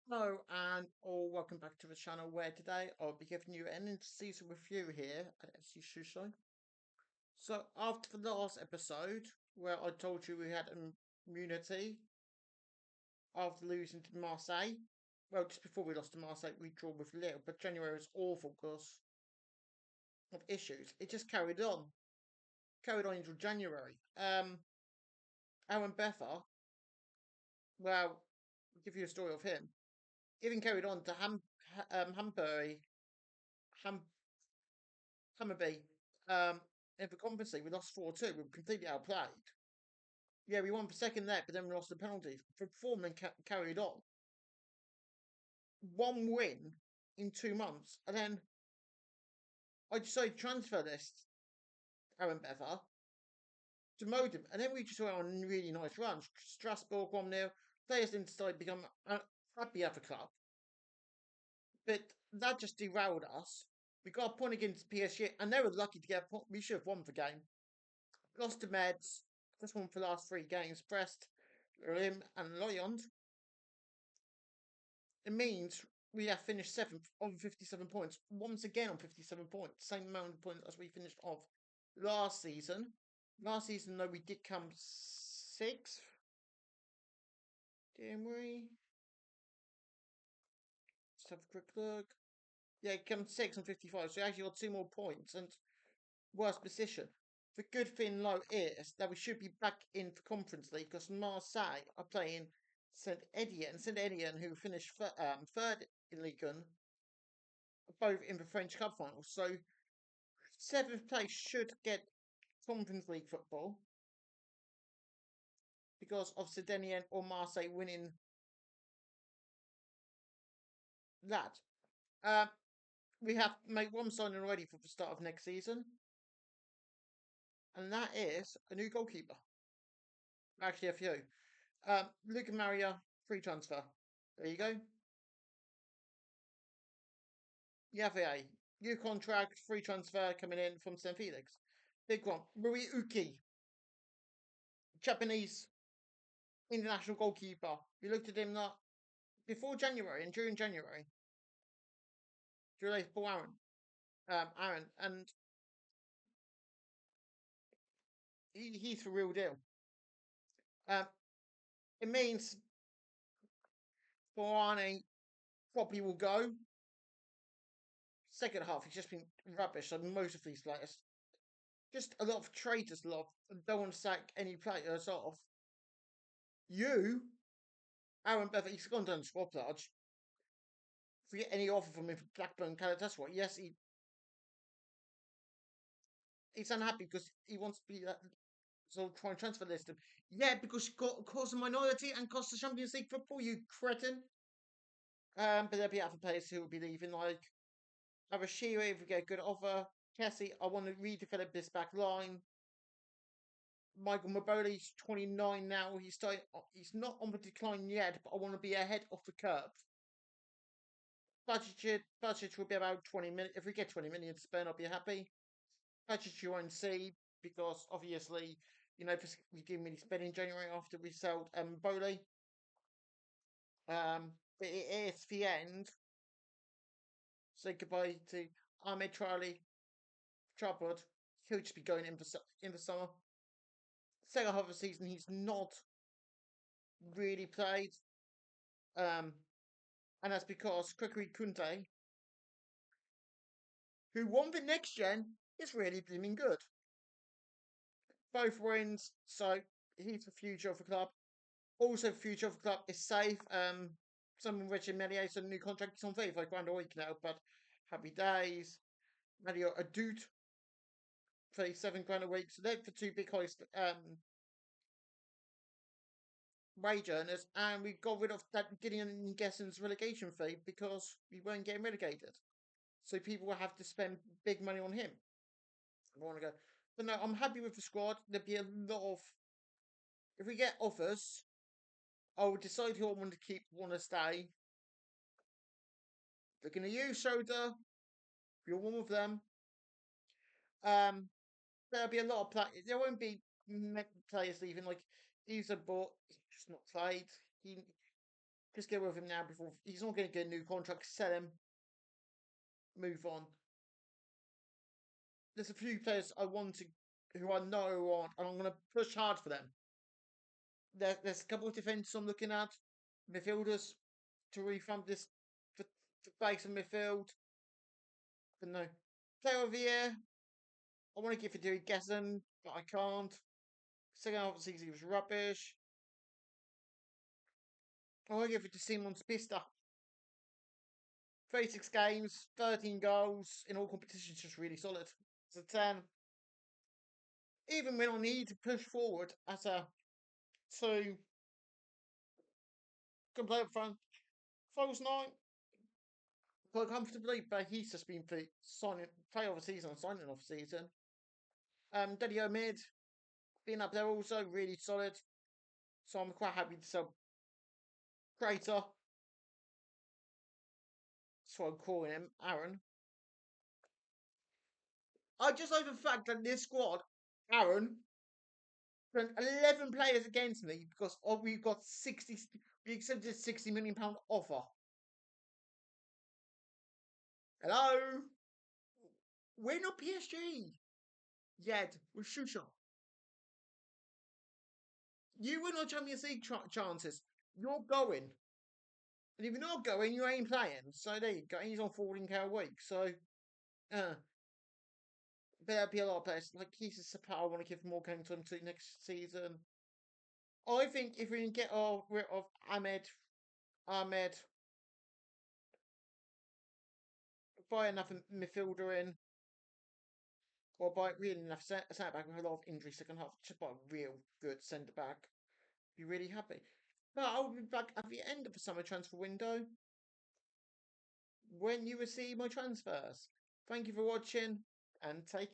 Hello and all welcome back to the channel where today I'll be giving you an in-season review here at FC Sochaux. So after the last episode where I told you we had immunity after losing to Marseille, well just before we lost to Marseille we drew with Lille, but January was awful because of issues. It just carried on until January. Aaron Bether, well, I'll give you a story of him. Even carried on to Hamburg, Ham Hammerby, in the conference league, we lost 4-2. We were completely outplayed. Yeah, we won the second leg, but then we lost the penalties. The form then carried on. One win in 2 months, and then I decided to transfer this Aaron Bever to Modem, and then we just went on really nice runs. Strasbourg 1-0. Players then decided to become happy at the club, but that just derailed us. We got a point against PSG, and they were lucky to get a point. We should have won the game. Lost to Meds. Just won for the last 3 games. Brest, Rim, and Lyon. It means we have finished 7th on 57 points. Once again on 57 points. Same amount of points as we finished off last season. Last season, though, we did come 6th. Didn't we? Let's have a quick look. Yeah, come 6th on 55. So we actually got 2 more points and worse position. The good thing, though, is that we should be back in the Conference League because Marseille are playing Saint Etienne. Saint Etienne, who finished third in Ligue 1, both in the French Cup final. So, 7th place should get Conference League football because of Saint Etienne or Marseille winning that. We have made one signing already for the start of next season, and that is a new goalkeeper. Actually, a few. Luca Maria, free transfer. There you go. Yave, new contract, free transfer coming in from St. Felix. Big one. Rui Uki, Japanese international goalkeeper. We looked at him that before January and during January. Julius Aaron. Aaron. And he's the real deal. Um, it means Borani probably will go. Second half, he's just been rubbish on most of these players. Just a lot of traitors, don't want to sack any players off. You, Aaron Bevan, he's gone down squad large. Forget any offer from him for Blackburn Galatasaray. Yes, he's unhappy because he wants to be that. So try and transfer list him. Yeah, because you got cause a minority and cost the Champions League football, you cretin. But there'll be other players who will be leaving, like Arashiro if we get a good offer. Kessie, I want to redevelop this back line. Michael Maboli's 29 now. He's not on the decline yet, but I want to be ahead of the curve. Budget will be about 20 million. If we get 20 million to spend, I'll be happy. Budget you won't see because obviously, we didn't really spend in January after we sold Bowley. But it is the end. Say goodbye to Ahmed Tripod. He'll just be going in the summer. Second half of the season, he's not really played. And that's because Kwekwe Kunte, who won the next gen, is really blooming good. Both wins, so he's the future of the club. Also, the future of the club is safe. Someone Richard Melier, a new contract is on 35 grand a week now, but happy days. Mario Adut, 37 grand a week. So they're the two big highest wage earners, and we got rid of that Gideon Gessen's relegation fee because we weren't getting relegated. So people will have to spend big money on him. I want to go. But no, I'm happy with the squad. There'll be a lot of. If we get offers, I will decide who I want to keep, want to stay. They're going to use Soda. You're one of them. There'll be a lot of players. There won't be players leaving. Like, he's a but he's just not played. Just get rid of him now before he's not going to get a new contract. Sell him, move on. There's a few players I want to, who I know on, and I'm going to push hard for them. There's a couple of defenders I'm looking at, midfielders to refund this for base and midfield. But no, player of the year. I want to give it to Gessen, but I can't. Second half of the season he was rubbish. I want to give it to Simon Spista. 36 games, 13 goals in all competitions, just really solid. It's a 10. Even when I need to push forward as a 2, can play up front. False 9. Quite comfortably, but he's just been signing, play of the season, signing off the season. Dedio mid, being up there also, really solid. So I'm quite happy to sell Crater. That's what I'm calling him, Aaron. I just like the fact that this squad, Aaron, sent 11 players against me because we've got 60. We accepted £60 million offer. Hello, we're not PSG yet. We're Sochaux. You win our Champions League chances. You're going, and if you're not going, you ain't playing. So there you go. He's on 14k a week. So, there'll be a lot of players like he's a support. I want to give more game time to next season. I think if we can get rid of Ahmed, buy enough midfielder in, or buy really enough centre back with a lot of injuries second half, just buy a real good centre back. Be really happy. But I'll be back at the end of the summer transfer window when you receive my transfers. Thank you for watching and take